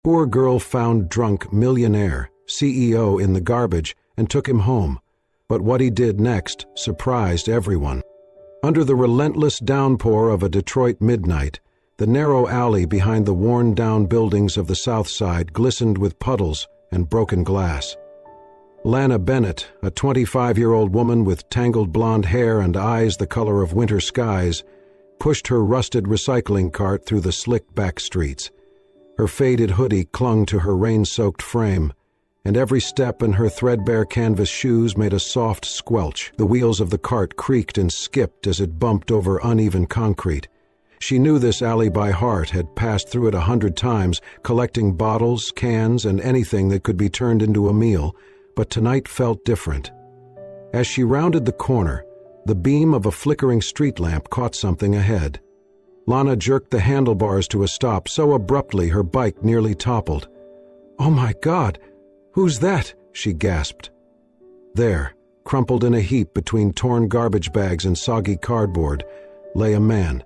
Poor girl found drunk Millionaire, CEO, in the garbage and took him home. But what he did next surprised everyone. Under the relentless downpour of a Detroit midnight, the narrow alley behind the worn-down buildings of the South Side glistened with puddles and broken glass. Lana Bennett, a 25-year-old woman with tangled blonde hair and eyes the color of winter skies, pushed her rusted recycling cart through the slick back streets. Her faded hoodie clung to her rain-soaked frame, and every step in her threadbare canvas shoes made a soft squelch. The wheels of the cart creaked and skipped as it bumped over uneven concrete. She knew this alley by heart, had passed through it 100 times, collecting bottles, cans, and anything that could be turned into a meal, but tonight felt different. As she rounded the corner, the beam of a flickering street lamp caught something ahead. Lana jerked the handlebars to a stop so abruptly her bike nearly toppled. "Oh my God! Who's that?" she gasped. There, crumpled in a heap between torn garbage bags and soggy cardboard, lay a man.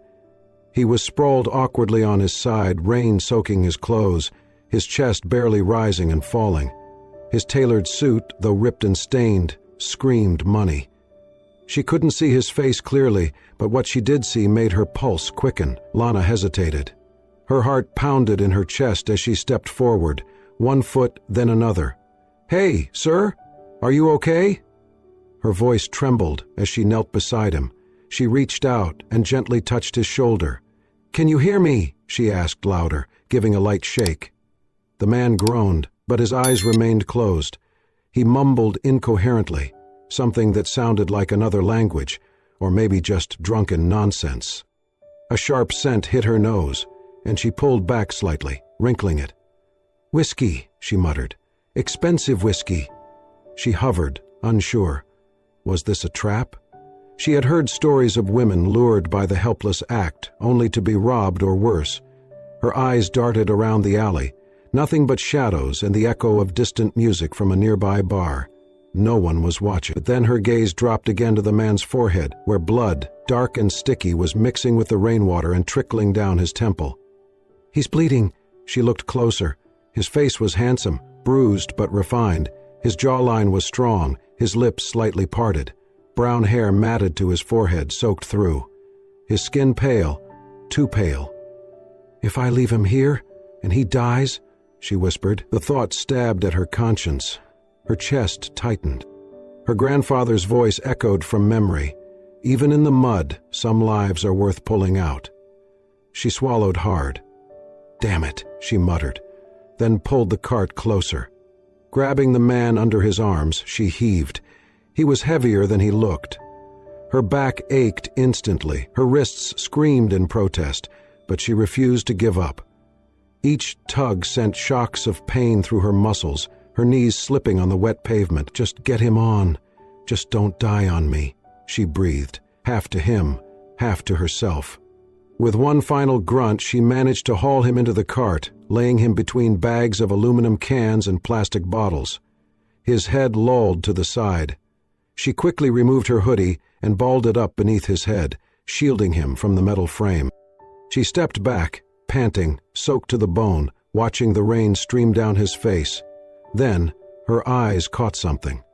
He was sprawled awkwardly on his side, rain soaking his clothes, his chest barely rising and falling. His tailored suit, though ripped and stained, screamed money. She couldn't see his face clearly, but what she did see made her pulse quicken. Lana hesitated. Her heart pounded in her chest as she stepped forward, one foot, then another. "Hey, sir, are you okay?" Her voice trembled as she knelt beside him. She reached out and gently touched his shoulder. "Can you hear me?" she asked louder, giving a light shake. The man groaned, but his eyes remained closed. He mumbled incoherently, something that sounded like another language, or maybe just drunken nonsense. A sharp scent hit her nose, and she pulled back slightly, wrinkling it. "Whiskey," she muttered. "Expensive whiskey." She hovered, unsure. Was this a trap? She had heard stories of women lured by the helpless act, only to be robbed or worse. Her eyes darted around the alley, nothing but shadows and the echo of distant music from a nearby bar. No one was watching. But then her gaze dropped again to the man's forehead, where blood, dark and sticky, was mixing with the rainwater and trickling down his temple. "He's bleeding." She looked closer. His face was handsome, bruised but refined. His jawline was strong, his lips slightly parted. Brown hair matted to his forehead, soaked through. His skin pale, too pale. "If I leave him here, and he dies," she whispered. The thought stabbed at her conscience. Her chest tightened. Her grandfather's voice echoed from memory. "Even in the mud, some lives are worth pulling out." She swallowed hard. "Damn it," she muttered, then pulled the cart closer. Grabbing the man under his arms, she heaved. He was heavier than he looked. Her back ached instantly, her wrists screamed in protest, but she refused to give up. Each tug sent shocks of pain through her muscles, her knees slipping on the wet pavement. "Just get him on. Just don't die on me," she breathed, half to him, half to herself. With one final grunt, she managed to haul him into the cart, laying him between bags of aluminum cans and plastic bottles. His head lolled to the side. She quickly removed her hoodie and balled it up beneath his head, shielding him from the metal frame. She stepped back, panting, soaked to the bone, watching the rain stream down his face. Then, her eyes caught something.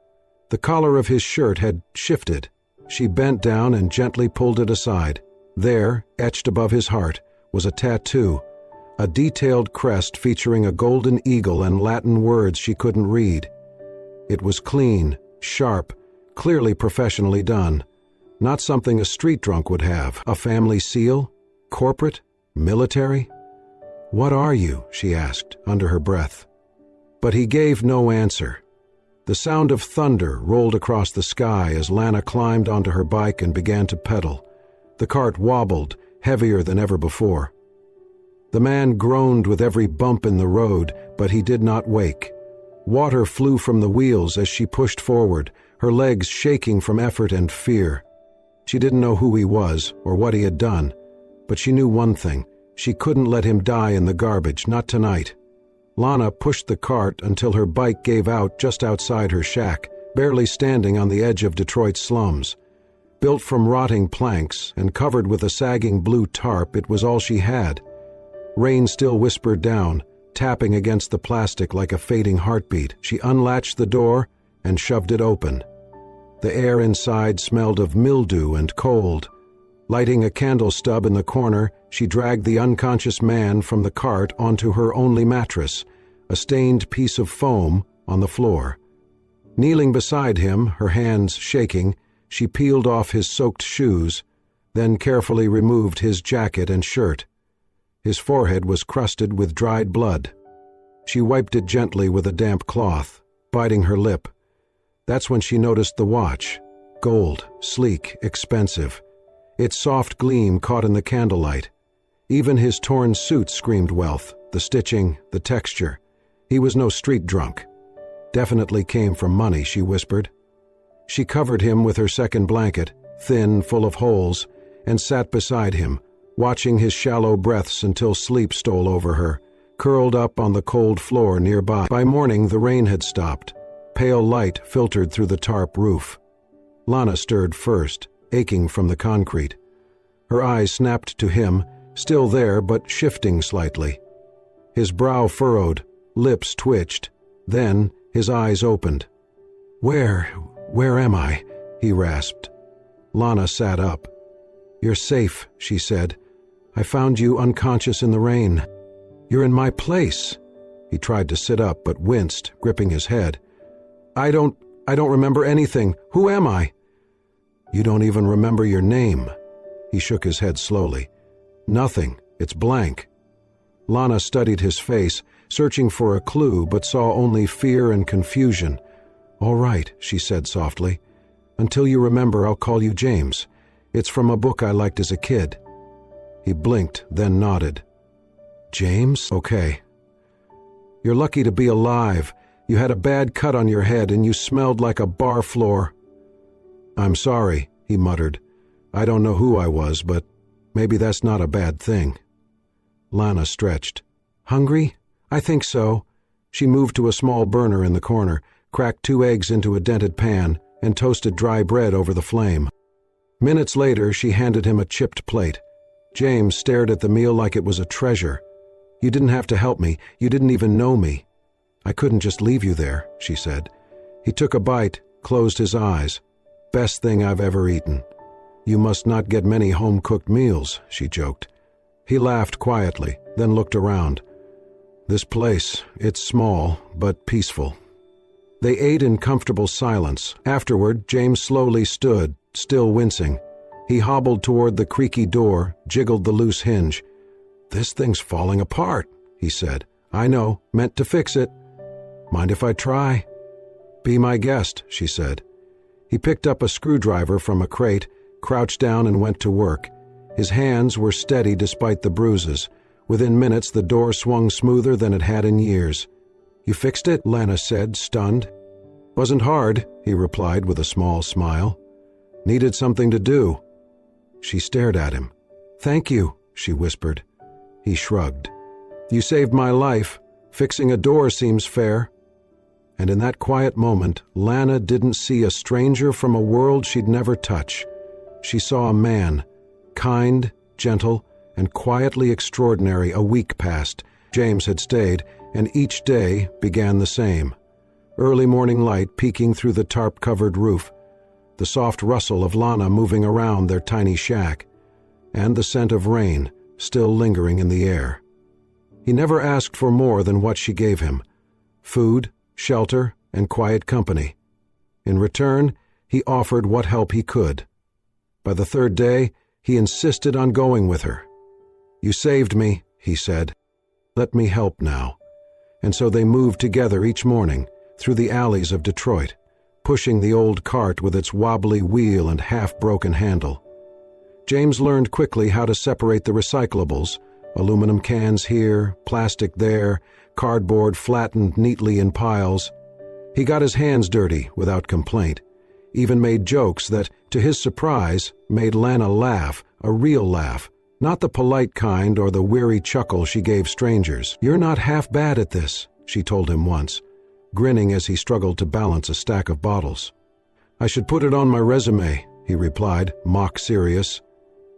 The collar of his shirt had shifted. She bent down and gently pulled it aside. There, etched above his heart, was a tattoo, a detailed crest featuring a golden eagle and Latin words she couldn't read. It was clean, sharp, clearly professionally done. Not something a street drunk would have. A family seal? Corporate? Military? "What are you?" she asked, under her breath. But he gave no answer. The sound of thunder rolled across the sky as Lana climbed onto her bike and began to pedal. The cart wobbled, heavier than ever before. The man groaned with every bump in the road, but he did not wake. Water flew from the wheels as she pushed forward, her legs shaking from effort and fear. She didn't know who he was or what he had done, but she knew one thing: she couldn't let him die in the garbage, not tonight. Lana pushed the cart until her bike gave out just outside her shack, barely standing on the edge of Detroit's slums. Built from rotting planks and covered with a sagging blue tarp, it was all she had. Rain still whispered down, tapping against the plastic like a fading heartbeat. She unlatched the door and shoved it open. The air inside smelled of mildew and cold. Lighting a candle stub in the corner, she dragged the unconscious man from the cart onto her only mattress, a stained piece of foam on the floor. Kneeling beside him, her hands shaking, she peeled off his soaked shoes, then carefully removed his jacket and shirt. His forehead was crusted with dried blood. She wiped it gently with a damp cloth, biting her lip. That's when she noticed the watch. Gold, sleek, expensive. Its soft gleam caught in the candlelight. Even his torn suit screamed wealth, the stitching, the texture. He was no street drunk. Definitely came from money, she whispered. She covered him with her second blanket, thin, full of holes, and sat beside him, watching his shallow breaths until sleep stole over her, curled up on the cold floor nearby. By morning, the rain had stopped. Pale light filtered through the tarp roof. Lana stirred first, aching from the concrete. Her eyes snapped to him, still there but shifting slightly. His brow furrowed, lips twitched. Then his eyes opened. Where am I?" he rasped. Lana sat up. "You're safe," she said. "I found you unconscious in the rain. You're in my place." He tried to sit up but winced, gripping his head. I don't remember anything. Who am I?" "You don't even remember your name." He shook his head slowly. "Nothing. It's blank." Lana studied his face, searching for a clue, but saw only fear and confusion. "All right," she said softly. "Until you remember, I'll call you James. It's from a book I liked as a kid." He blinked, then nodded. "James? Okay. You're lucky to be alive. You had a bad cut on your head and you smelled like a bar floor." "I'm sorry," he muttered. "I don't know who I was, but maybe that's not a bad thing." Lana stretched. "Hungry? I think so." She moved to a small burner in the corner, cracked 2 eggs into a dented pan, and toasted dry bread over the flame. Minutes later, she handed him a chipped plate. James stared at the meal like it was a treasure. "You didn't have to help me. You didn't even know me." "I couldn't just leave you there," she said. He took a bite, closed his eyes. "Best thing I've ever eaten." "You must not get many home-cooked meals," she joked. He laughed quietly, then looked around. "This place, it's small, but peaceful." They ate in comfortable silence. Afterward, James slowly stood, still wincing. He hobbled toward the creaky door, jiggled the loose hinge. "This thing's falling apart," he said. "I know, meant to fix it." "Mind if I try?" "Be my guest," she said. He picked up a screwdriver from a crate, crouched down and went to work. His hands were steady despite the bruises. Within minutes, the door swung smoother than it had in years. "You fixed it?" Lana said, stunned. "Wasn't hard," he replied with a small smile. "Needed something to do." She stared at him. "Thank you," she whispered. He shrugged. "You saved my life. Fixing a door seems fair." And in that quiet moment, Lana didn't see a stranger from a world she'd never touch. She saw a man, kind, gentle, and quietly extraordinary. A week passed. James had stayed, and each day began the same. Early morning light peeking through the tarp-covered roof, the soft rustle of Lana moving around their tiny shack, and the scent of rain still lingering in the air. He never asked for more than what she gave him: food, shelter, and quiet company. In return, he offered what help he could. By the 3rd day, he insisted on going with her. "You saved me," he said. "Let me help now." And so they moved together each morning, through the alleys of Detroit, pushing the old cart with its wobbly wheel and half-broken handle. James learned quickly how to separate the recyclables: aluminum cans here, plastic there, cardboard flattened neatly in piles. He got his hands dirty without complaint, even made jokes that, to his surprise, made Lana laugh, a real laugh, not the polite kind or the weary chuckle she gave strangers. "You're not half bad at this," she told him once, grinning as he struggled to balance a stack of bottles. "I should put it on my resume," he replied, mock serious.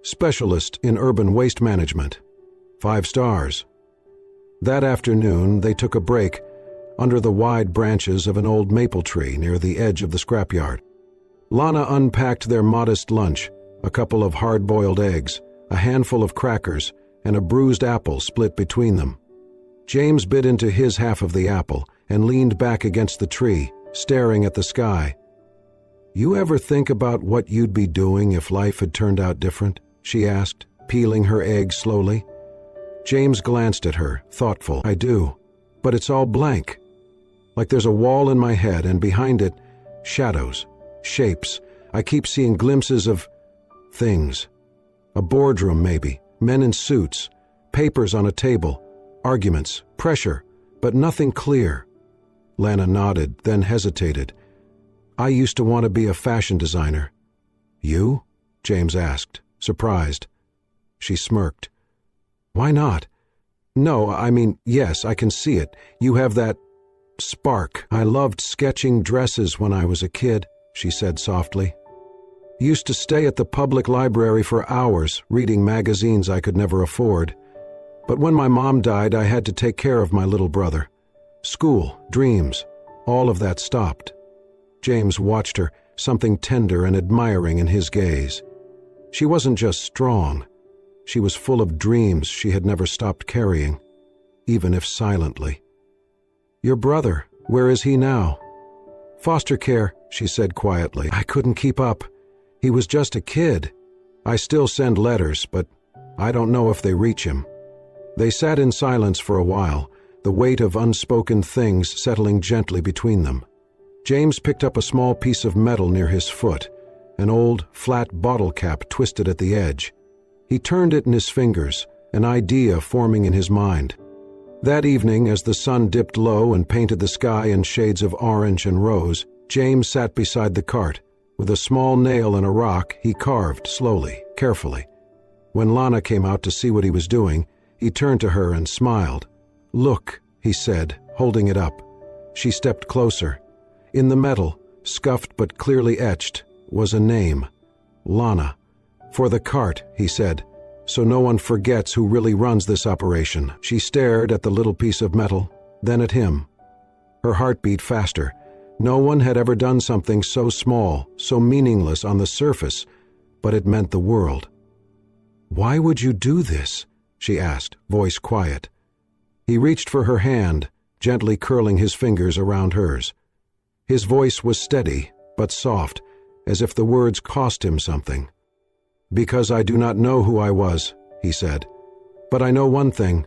"Specialist in urban waste management. 5 stars." That afternoon, they took a break under the wide branches of an old maple tree near the edge of the scrapyard. Lana unpacked their modest lunch, a couple of hard-boiled eggs, a handful of crackers, and a bruised apple split between them. James bit into his half of the apple and leaned back against the tree, staring at the sky. "You ever think about what you'd be doing if life had turned out different?" she asked, peeling her egg slowly. James glanced at her, thoughtful. "I do, but it's all blank. Like there's a wall in my head, and behind it, shadows, shapes. I keep seeing glimpses of things. A boardroom, maybe, men in suits, papers on a table, arguments, pressure, but nothing clear." Lana nodded, then hesitated. "I used to want to be a fashion designer." "You?" James asked, surprised. She smirked. "Why not?" "No, I mean, yes, I can see it. You have that spark. I loved sketching dresses when I was a kid," she said softly. "Used to stay at the public library for hours, reading magazines I could never afford. But when my mom died, I had to take care of my little brother. School, dreams, all of that stopped." James watched her, something tender and admiring in his gaze. She wasn't just strong. She was full of dreams she had never stopped carrying, even if silently. "Your brother, where is he now?" "Foster care," she said quietly. "I couldn't keep up. He was just a kid. I still send letters, but I don't know if they reach him." They sat in silence for a while, the weight of unspoken things settling gently between them. James picked up a small piece of metal near his foot, an old, flat bottle cap twisted at the edge. He turned it in his fingers, an idea forming in his mind. That evening, as the sun dipped low and painted the sky in shades of orange and rose, James sat beside the cart. With a small nail and a rock, he carved slowly, carefully. When Lana came out to see what he was doing, he turned to her and smiled. "Look," he said, holding it up. She stepped closer. In the metal, scuffed but clearly etched, was a name. Lana. "For the cart," he said, "so no one forgets who really runs this operation." She stared at the little piece of metal, then at him. Her heart beat faster. No one had ever done something so small, so meaningless on the surface, but it meant the world. "Why would you do this?" she asked, voice quiet. He reached for her hand, gently curling his fingers around hers. His voice was steady, but soft, as if the words cost him something. "Because I do not know who I was," he said. "But I know one thing.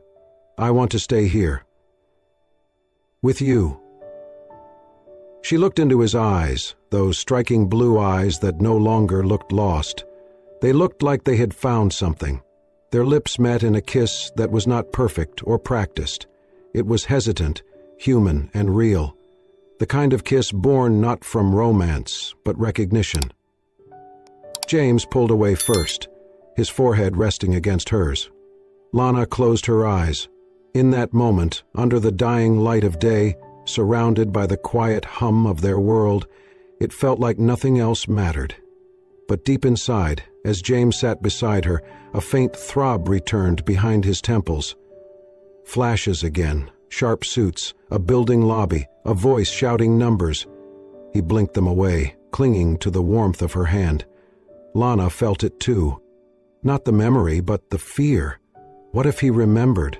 I want to stay here. With you." She looked into his eyes, those striking blue eyes that no longer looked lost. They looked like they had found something. Their lips met in a kiss that was not perfect or practiced. It was hesitant, human, and real. The kind of kiss born not from romance, but recognition. James pulled away first, his forehead resting against hers. Lana closed her eyes. In that moment, under the dying light of day, surrounded by the quiet hum of their world, it felt like nothing else mattered. But deep inside, as James sat beside her, a faint throb returned behind his temples. Flashes again, sharp suits, a building lobby, a voice shouting numbers. He blinked them away, clinging to the warmth of her hand. Lana felt it too. Not the memory, but the fear. What if he remembered?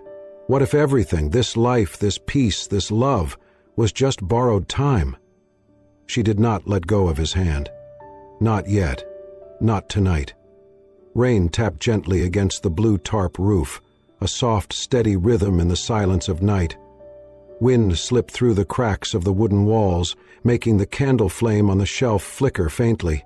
What if everything, this life, this peace, this love, was just borrowed time? She did not let go of his hand. Not yet. Not tonight. Rain tapped gently against the blue tarp roof, a soft, steady rhythm in the silence of night. Wind slipped through the cracks of the wooden walls, making the candle flame on the shelf flicker faintly.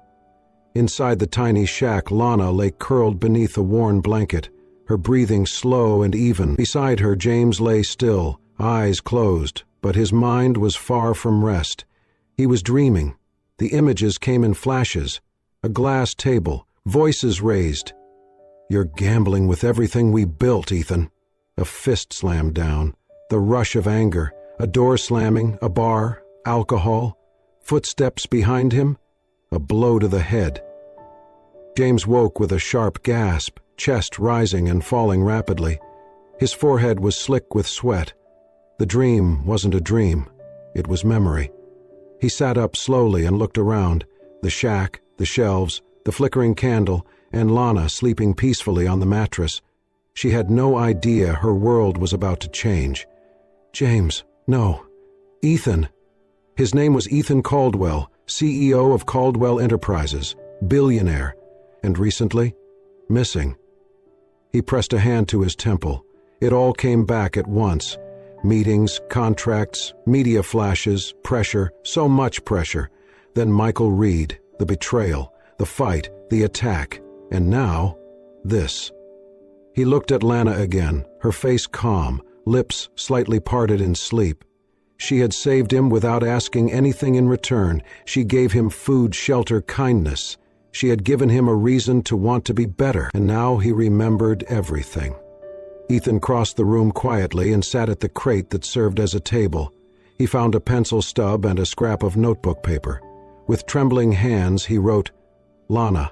Inside the tiny shack, Lana lay curled beneath a worn blanket, her breathing slow and even. Beside her, James lay still, eyes closed, but his mind was far from rest. He was dreaming. The images came in flashes. A glass table, voices raised. "You're gambling with everything we built, Ethan." A fist slammed down. The rush of anger, a door slamming, a bar, alcohol, footsteps behind him, a blow to the head. James woke with a sharp gasp, chest rising and falling rapidly. His forehead was slick with sweat. The dream wasn't a dream. It was memory. He sat up slowly and looked around. The shack, the shelves, the flickering candle, and Lana sleeping peacefully on the mattress. She had no idea her world was about to change. James, no. Ethan. His name was Ethan Caldwell, CEO of Caldwell Enterprises, billionaire, and recently, missing. He pressed a hand to his temple. It all came back at once. Meetings, contracts, media flashes, pressure, so much pressure. Then Michael Reed, the betrayal, the fight, the attack, and now, this. He looked at Lana again, her face calm, lips slightly parted in sleep. She had saved him without asking anything in return. She gave him food, shelter, kindness. She had given him a reason to want to be better, and now he remembered everything. Ethan crossed the room quietly and sat at the crate that served as a table. He found a pencil stub and a scrap of notebook paper. With trembling hands, he wrote, "Lana,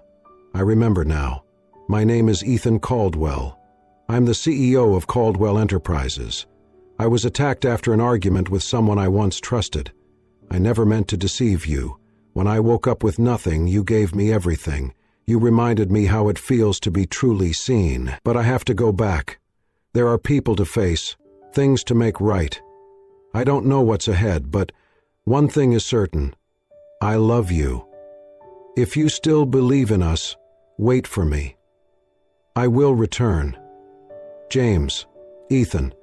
I remember now. My name is Ethan Caldwell. I'm the CEO of Caldwell Enterprises. I was attacked after an argument with someone I once trusted. I never meant to deceive you. When I woke up with nothing, you gave me everything. You reminded me how it feels to be truly seen. But I have to go back. There are people to face, things to make right. I don't know what's ahead, but one thing is certain. I love you. If you still believe in us, wait for me. I will return. James, Ethan."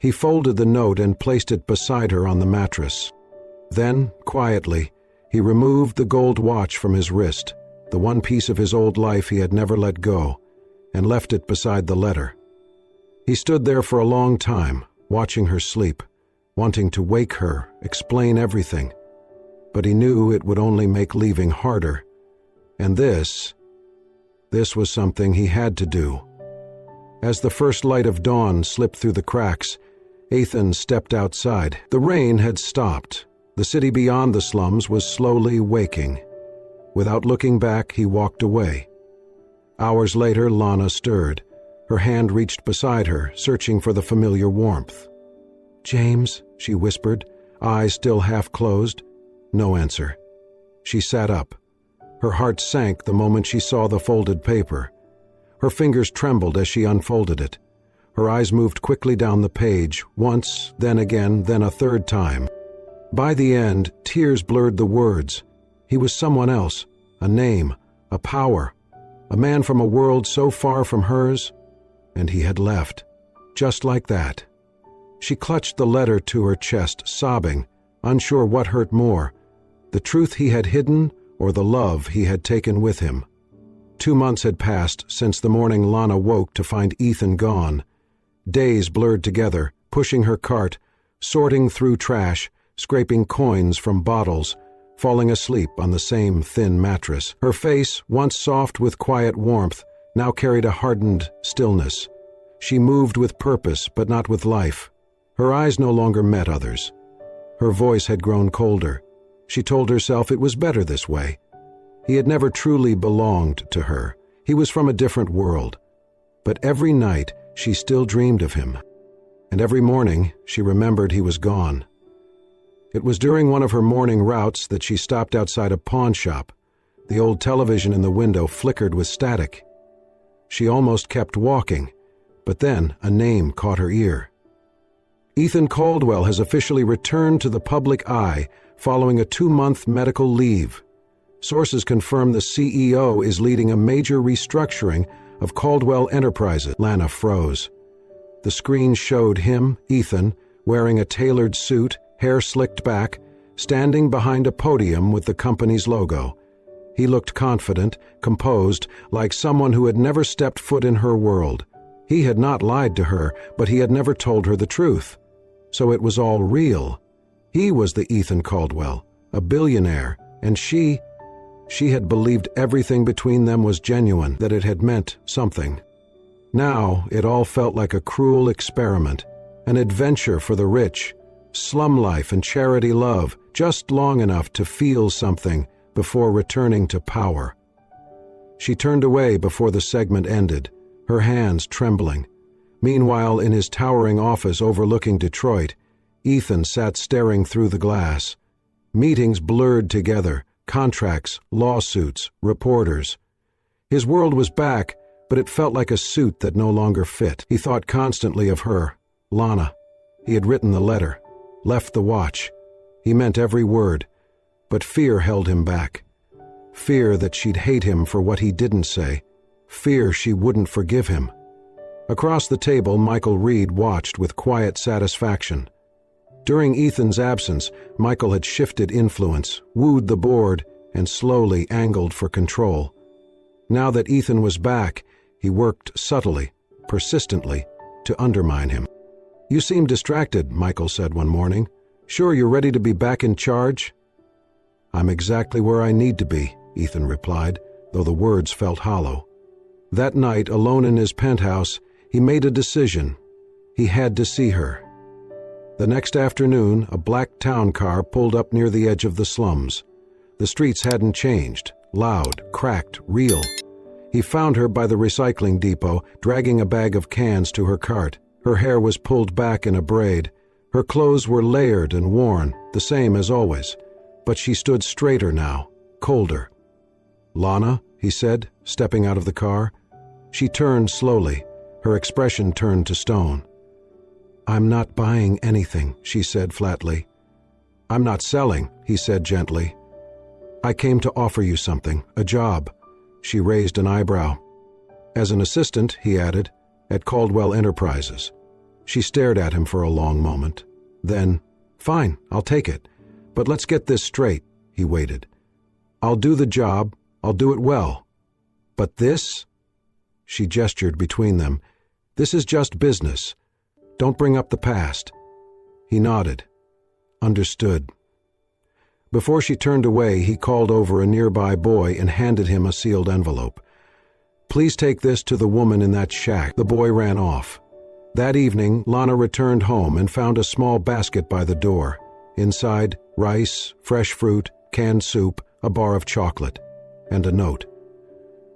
He folded the note and placed it beside her on the mattress. Then, quietly, he removed the gold watch from his wrist, the one piece of his old life he had never let go, and left it beside the letter. He stood there for a long time, watching her sleep, wanting to wake her, explain everything. But he knew it would only make leaving harder. And this was something he had to do. As the first light of dawn slipped through the cracks, Ethan stepped outside. The rain had stopped. The city beyond the slums was slowly waking. Without looking back, he walked away. Hours later, Lana stirred. Her hand reached beside her, searching for the familiar warmth. "James," she whispered, eyes still half closed. No answer. She sat up. Her heart sank the moment she saw the folded paper. Her fingers trembled as she unfolded it. Her eyes moved quickly down the page, once, then again, then a third time. By the end, tears blurred the words. He was someone else, a name, a power, a man from a world so far from hers, and he had left, just like that. She clutched the letter to her chest, sobbing, unsure what hurt more, the truth he had hidden or the love he had taken with him. 2 months had passed since the morning Lana woke to find Ethan gone. Days blurred together, pushing her cart, sorting through trash, scraping coins from bottles, falling asleep on the same thin mattress. Her face, once soft with quiet warmth, now carried a hardened stillness. She moved with purpose, but not with life. Her eyes no longer met others. Her voice had grown colder. She told herself it was better this way. He had never truly belonged to her. He was from a different world. But every night, she still dreamed of him. And every morning, she remembered he was gone. It was during one of her morning routes that she stopped outside a pawn shop. The old television in the window flickered with static. She almost kept walking, but then a name caught her ear. Ethan Caldwell has officially returned to the public eye following a 2-month medical leave. Sources confirm the CEO is leading a major restructuring of Caldwell Enterprises. Lana froze. The screen showed him, Ethan, wearing a tailored suit, hair slicked back, standing behind a podium with the company's logo. He looked confident, composed, like someone who had never stepped foot in her world. He had not lied to her, but he had never told her the truth. So it was all real. He was the Ethan Caldwell, a billionaire, and she had believed everything between them was genuine, that it had meant something. Now it all felt like a cruel experiment, an adventure for the rich, slum life and charity love, just long enough to feel something before returning to power. She turned away before the segment ended, her hands trembling. Meanwhile, in his towering office overlooking Detroit, Ethan sat staring through the glass. Meetings blurred together, contracts, lawsuits, reporters. His world was back, but it felt like a suit that no longer fit. He thought constantly of her, Lana. He had written the letter, left the watch. He meant every word, but fear held him back. Fear that she'd hate him for what he didn't say. Fear she wouldn't forgive him. Across the table, Michael Reed watched with quiet satisfaction. During Ethan's absence, Michael had shifted influence, wooed the board, and slowly angled for control. Now that Ethan was back, he worked subtly, persistently, to undermine him. "You seem distracted," Michael said one morning. "Sure you're ready to be back in charge?" "I'm exactly where I need to be," Ethan replied, though the words felt hollow. That night, alone in his penthouse, he made a decision. He had to see her. The next afternoon, a black town car pulled up near the edge of the slums. The streets hadn't changed, loud, cracked, real. He found her by the recycling depot, dragging a bag of cans to her cart. Her hair was pulled back in a braid. Her clothes were layered and worn, the same as always. But she stood straighter now, colder. "Lana," he said, stepping out of the car. She turned slowly. Her expression turned to stone. "I'm not buying anything," she said flatly. "I'm not selling," he said gently. "I came to offer you something, a job." She raised an eyebrow. "As an assistant," he added, "at Caldwell Enterprises." She stared at him for a long moment. Then, "Fine, I'll take it. But let's get this straight," he waited. "I'll do the job, I'll do it well. But this?" She gestured between them. "This is just business. Don't bring up the past." He nodded. Understood. Before she turned away, he called over a nearby boy and handed him a sealed envelope. "Please take this to the woman in that shack." The boy ran off. That evening, Lana returned home and found a small basket by the door. Inside, rice, fresh fruit, canned soup, a bar of chocolate, and a note.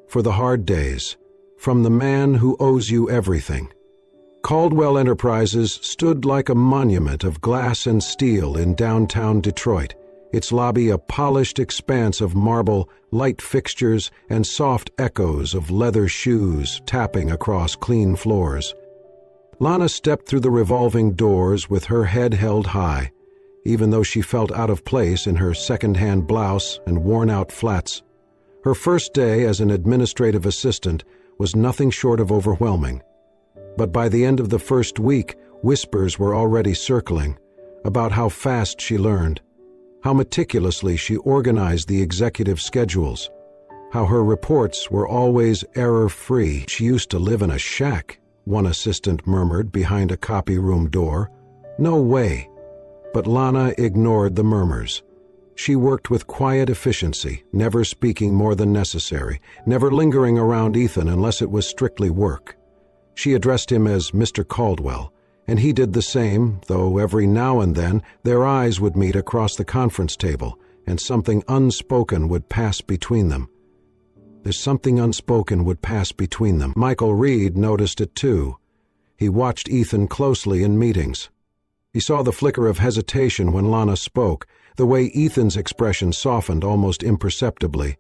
"For the hard days, from the man who owes you everything." Caldwell Enterprises stood like a monument of glass and steel in downtown Detroit, its lobby a polished expanse of marble, light fixtures, and soft echoes of leather shoes tapping across clean floors. Lana stepped through the revolving doors with her head held high, even though she felt out of place in her second-hand blouse and worn-out flats. Her first day as an administrative assistant was nothing short of overwhelming. But by the end of the first week, whispers were already circling about how fast she learned, how meticulously she organized the executive schedules, how her reports were always error-free. "She used to live in a shack," one assistant murmured behind a copy room door. "No way." But Lana ignored the murmurs. She worked with quiet efficiency, never speaking more than necessary, never lingering around Ethan unless it was strictly work. She addressed him as Mr. Caldwell, and he did the same, though every now and then their eyes would meet across the conference table, and something unspoken would pass between them. There's something unspoken would pass between them. Michael Reed noticed it too. He watched Ethan closely in meetings. He saw the flicker of hesitation when Lana spoke, the way Ethan's expression softened almost imperceptibly.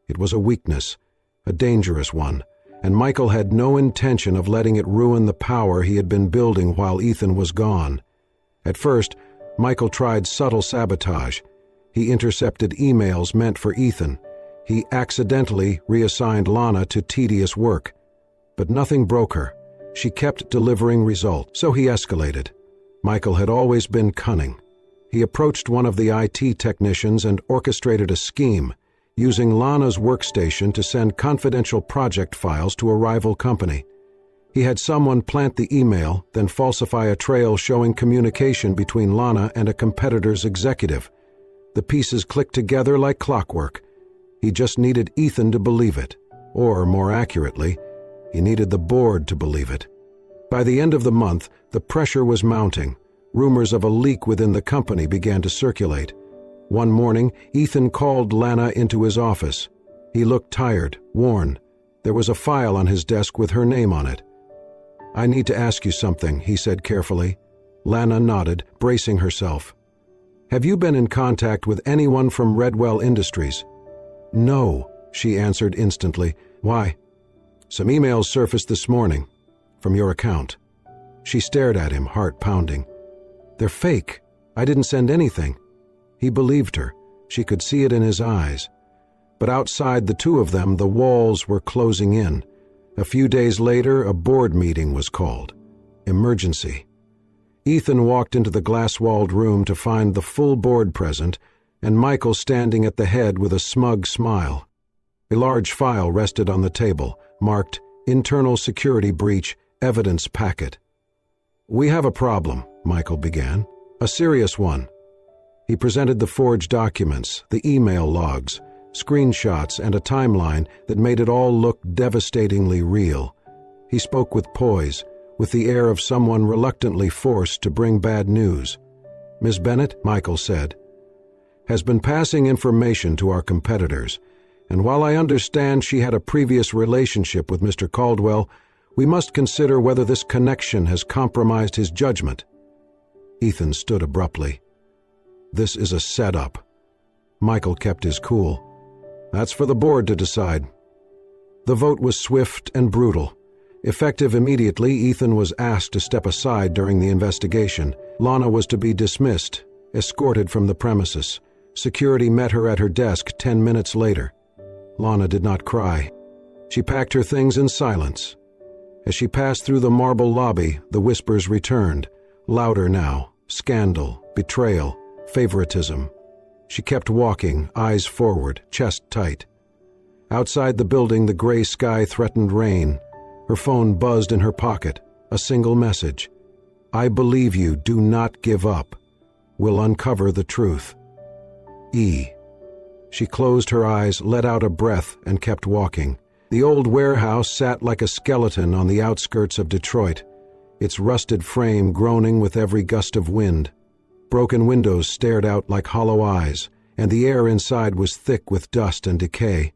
It was a weakness, a dangerous one, and Michael had no intention of letting it ruin the power he had been building while Ethan was gone. At first, Michael tried subtle sabotage. He intercepted emails meant for Ethan. He accidentally reassigned Lana to tedious work. But nothing broke her. She kept delivering results, so he escalated. Michael had always been cunning. He approached one of the IT technicians and orchestrated a scheme, using Lana's workstation to send confidential project files to a rival company. He had someone plant the email, then falsify a trail showing communication between Lana and a competitor's executive. The pieces clicked together like clockwork. He just needed Ethan to believe it. Or, more accurately, he needed the board to believe it. By the end of the month, the pressure was mounting. Rumors of a leak within the company began to circulate. One morning, Ethan called Lana into his office. He looked tired, worn. There was a file on his desk with her name on it. "I need to ask you something," he said carefully. Lana nodded, bracing herself. "Have you been in contact with anyone from Redwell Industries?" "No," she answered instantly. "Why?" "Some emails surfaced this morning. From your account." She stared at him, heart pounding. "They're fake. I didn't send anything." He believed her. She could see it in his eyes. But outside the two of them, the walls were closing in. A few days later, a board meeting was called. Emergency. Ethan walked into the glass-walled room to find the full board present and Michael standing at the head with a smug smile. A large file rested on the table, marked Internal Security Breach, Evidence Packet. "We have a problem," Michael began. "A serious one." He presented the forged documents, the email logs, screenshots, and a timeline that made it all look devastatingly real. He spoke with poise, with the air of someone reluctantly forced to bring bad news. "Ms. Bennett," Michael said, "has been passing information to our competitors, and while I understand she had a previous relationship with Mr. Caldwell, we must consider whether this connection has compromised his judgment." Ethan stood abruptly. "This is a setup." Michael kept his cool. "That's for the board to decide." The vote was swift and brutal. Effective immediately, Ethan was asked to step aside during the investigation. Lana was to be dismissed, escorted from the premises. Security met her at her desk 10 minutes later. Lana did not cry. She packed her things in silence. As she passed through the marble lobby, the whispers returned, louder now. Scandal, betrayal, favoritism. She kept walking, eyes forward, chest tight. Outside the building, the gray sky threatened rain. Her phone buzzed in her pocket, a single message. "I believe you, do not give up. We'll uncover the truth. E." She closed her eyes, let out a breath, and kept walking. The old warehouse sat like a skeleton on the outskirts of Detroit, its rusted frame groaning with every gust of wind. Broken windows stared out like hollow eyes, and the air inside was thick with dust and decay.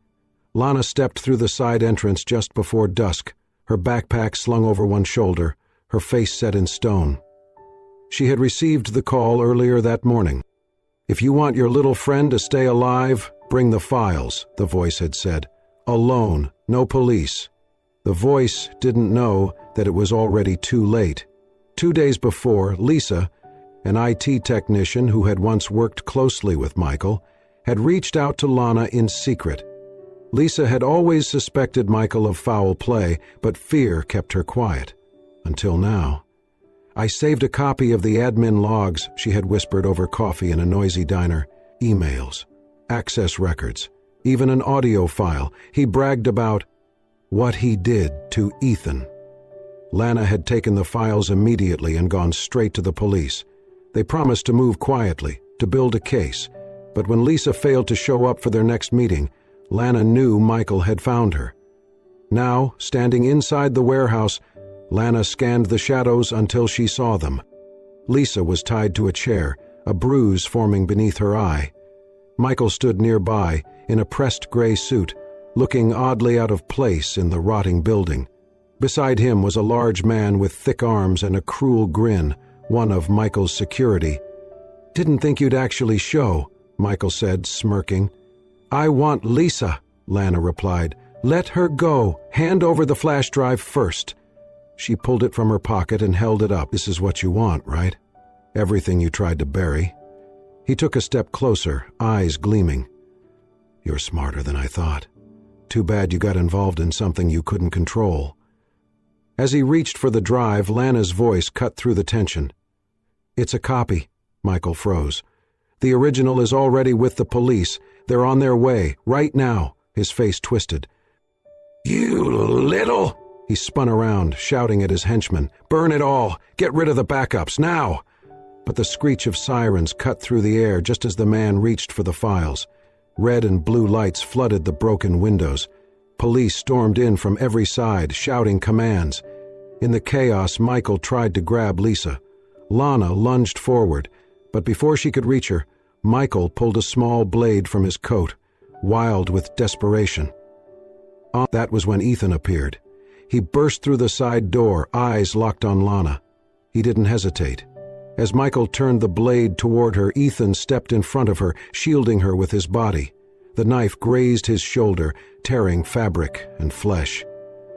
Lana stepped through the side entrance just before dusk, her backpack slung over one shoulder, her face set in stone. She had received the call earlier that morning. "If you want your little friend to stay alive, bring the files," the voice had said. "Alone, no police." The voice didn't know that it was already too late. 2 days before, Lisa, an IT technician who had once worked closely with Michael, had reached out to Lana in secret. Lisa had always suspected Michael of foul play, but fear kept her quiet. Until now. "I saved a copy of the admin logs," she had whispered over coffee in a noisy diner. "Emails, access records, even an audio file." He bragged about what he did to Ethan. Lana had taken the files immediately and gone straight to the police. They promised to move quietly, to build a case, but when Lisa failed to show up for their next meeting, Lana knew Michael had found her. Now, standing inside the warehouse, Lana scanned the shadows until she saw them. Lisa was tied to a chair, a bruise forming beneath her eye. Michael stood nearby, in a pressed gray suit, looking oddly out of place in the rotting building. Beside him was a large man with thick arms and a cruel grin, one of Michael's security. "Didn't think you'd actually show," Michael said, smirking. "I want Lisa," Lana replied. "Let her go. Hand over the flash drive first." She pulled it from her pocket and held it up. "This is what you want, right? Everything you tried to bury." He took a step closer, eyes gleaming. "You're smarter than I thought. Too bad you got involved in something you couldn't control." As he reached for the drive, Lana's voice cut through the tension. "It's a copy." Michael froze. "The original is already with the police. They're on their way, right now." His face twisted. "You little—" He spun around, shouting at his henchmen. "Burn it all! Get rid of the backups, now!" But the screech of sirens cut through the air just as the man reached for the files. Red and blue lights flooded the broken windows. Police stormed in from every side, shouting commands. In the chaos, Michael tried to grab Lisa. Lana lunged forward, but before she could reach her, Michael pulled a small blade from his coat, wild with desperation. That was when Ethan appeared. He burst through the side door, eyes locked on Lana. He didn't hesitate. As Michael turned the blade toward her, Ethan stepped in front of her, shielding her with his body. The knife grazed his shoulder, tearing fabric and flesh.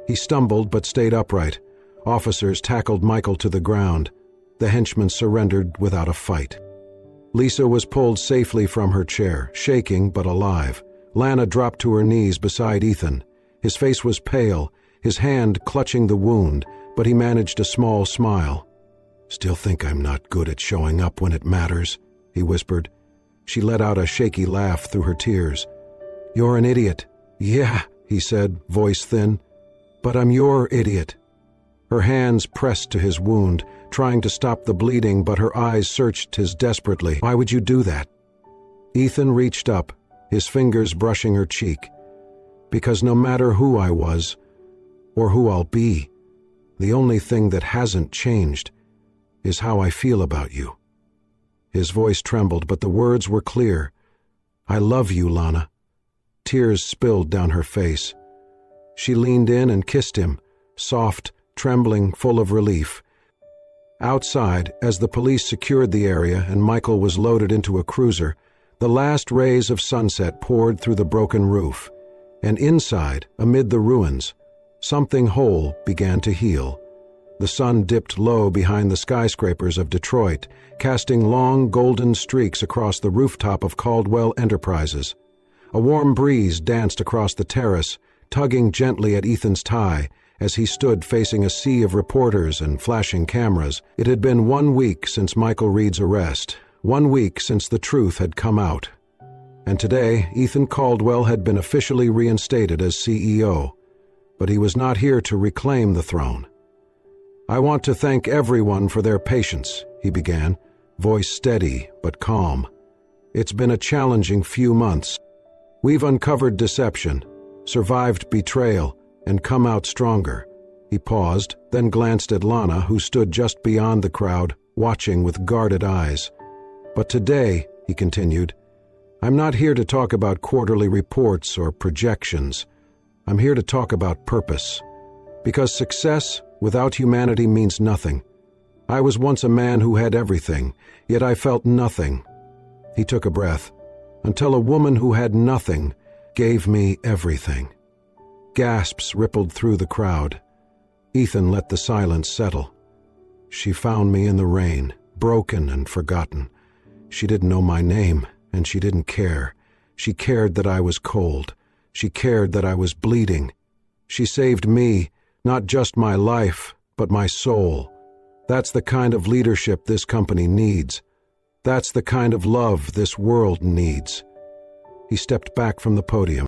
He stumbled but stayed upright. Officers tackled Michael to the ground. The henchman surrendered without a fight. Lisa was pulled safely from her chair, shaking but alive. Lana dropped to her knees beside Ethan. His face was pale, his hand clutching the wound, but he managed a small smile. "Still think I'm not good at showing up when it matters," he whispered. She let out a shaky laugh through her tears. "You're an idiot." "Yeah," he said, voice thin. "But I'm your idiot." Her hands pressed to his wound, trying to stop the bleeding, but her eyes searched his desperately. "Why would you do that?" Ethan reached up, his fingers brushing her cheek. "Because no matter who I was, or who I'll be, the only thing that hasn't changed is how I feel about you." His voice trembled, but the words were clear. "I love you, Lana." Tears spilled down her face. She leaned in and kissed him, soft, trembling, full of relief. Outside, as the police secured the area and Michael was loaded into a cruiser, the last rays of sunset poured through the broken roof. And inside, amid the ruins, something whole began to heal. The sun dipped low behind the skyscrapers of Detroit, casting long golden streaks across the rooftop of Caldwell Enterprises. A warm breeze danced across the terrace, tugging gently at Ethan's tie as he stood facing a sea of reporters and flashing cameras. It had been 1 week since Michael Reed's arrest, 1 week since the truth had come out. And today, Ethan Caldwell had been officially reinstated as CEO, but he was not here to reclaim the throne. "I want to thank everyone for their patience," he began, voice steady but calm. "It's been a challenging few months. We've uncovered deception, survived betrayal, and come out stronger." He paused, then glanced at Lana, who stood just beyond the crowd, watching with guarded eyes. "But today," he continued, "I'm not here to talk about quarterly reports or projections. I'm here to talk about purpose. Because success without humanity means nothing. I was once a man who had everything, yet I felt nothing." He took a breath. "Until a woman who had nothing gave me everything." Gasps rippled through the crowd. Ethan let the silence settle. "She found me in the rain, broken and forgotten. She didn't know my name, and she didn't care. She cared that I was cold. She cared that I was bleeding. She saved me, not just my life, but my soul. That's the kind of leadership this company needs. That's the kind of love this world needs." He stepped back from the podium.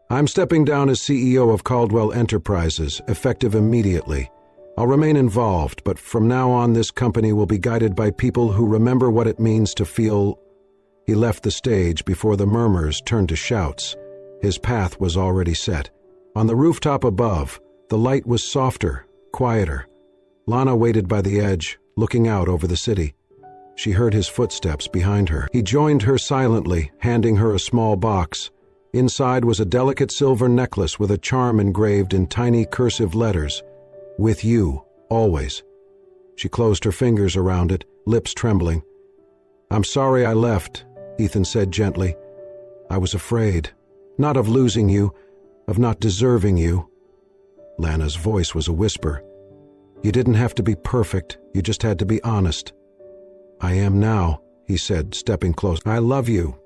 "I'm stepping down as CEO of Caldwell Enterprises, effective immediately. I'll remain involved, but from now on this company will be guided by people who remember what it means to feel—" He left the stage before the murmurs turned to shouts. His path was already set. On the rooftop above, the light was softer, quieter. Lana waited by the edge, looking out over the city. She heard his footsteps behind her. He joined her silently, handing her a small box. Inside was a delicate silver necklace with a charm engraved in tiny cursive letters. "With you, always." She closed her fingers around it, lips trembling. "I'm sorry I left," Ethan said gently. "I was afraid. Not of losing you, of not deserving you." Lana's voice was a whisper. "You didn't have to be perfect, you just had to be honest." "I am now," he said, stepping close. "I love you.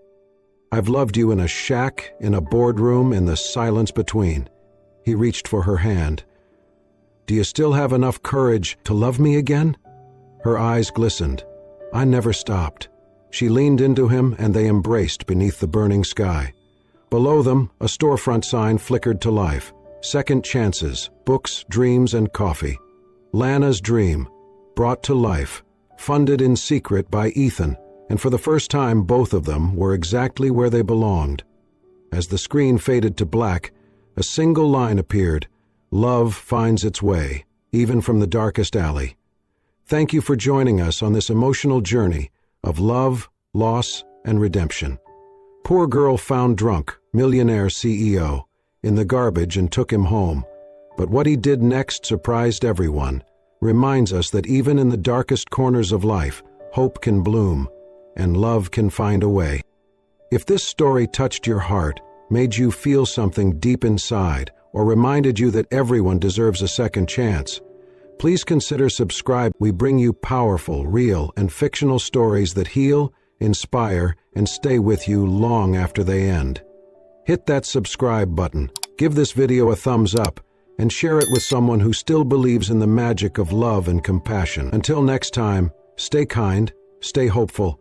I've loved you in a shack, in a boardroom, in the silence between." He reached for her hand. "Do you still have enough courage to love me again?" Her eyes glistened. "I never stopped." She leaned into him and they embraced beneath the burning sky. Below them, a storefront sign flickered to life. "Second chances, books, dreams, and coffee." Lana's dream, brought to life, funded in secret by Ethan, and for the first time both of them were exactly where they belonged. As the screen faded to black, a single line appeared: "Love finds its way, even from the darkest alley." Thank you for joining us on this emotional journey of love, loss, and redemption. Poor girl found drunk, millionaire CEO, in the garbage and took him home. But what he did next surprised everyone, reminds us that even in the darkest corners of life, hope can bloom, and love can find a way. If this story touched your heart, made you feel something deep inside, or reminded you that everyone deserves a second chance, please consider subscribing. We bring you powerful, real, and fictional stories that heal, inspire, and stay with you long after they end. Hit that subscribe button, give this video a thumbs up, and share it with someone who still believes in the magic of love and compassion. Until next time, stay kind, stay hopeful,